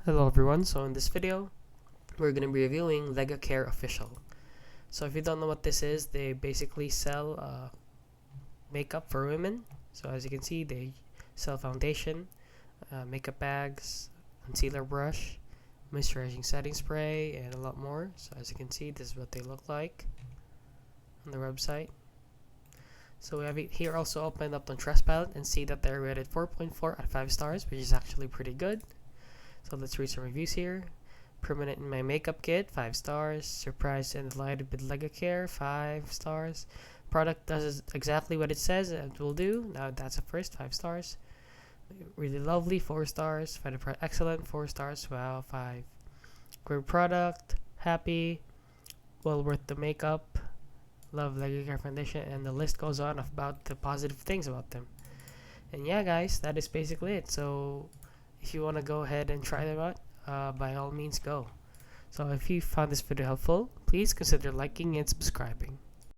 Hello everyone, so in this video we're going to be reviewing Legacare Official. So if you don't know what this is, they basically sell makeup for women. So as you can see, they sell foundation, makeup bags, concealer brush, moisturizing setting spray, and a lot more. So as you can see, this is what they look like on their website. So we have it here also opened up on Trustpilot and see that they're rated 4.4 out of 5 stars, which is actually pretty good. So let's read some reviews here. Permanent in my makeup kit, 5 stars. Surprised and delighted with Legacare, 5 stars. Product does exactly what it says it will do. Now that's a first, 5 stars. Really lovely, 4 stars. Find the product excellent, 4 stars. Wow, 5. Great product, happy, well worth the makeup. Love Legacare Foundation, and the list goes on about the positive things about them. And yeah, guys, that is basically it. So if you want to go ahead and try them out, by all means go. So if you found this video helpful, please consider liking and subscribing.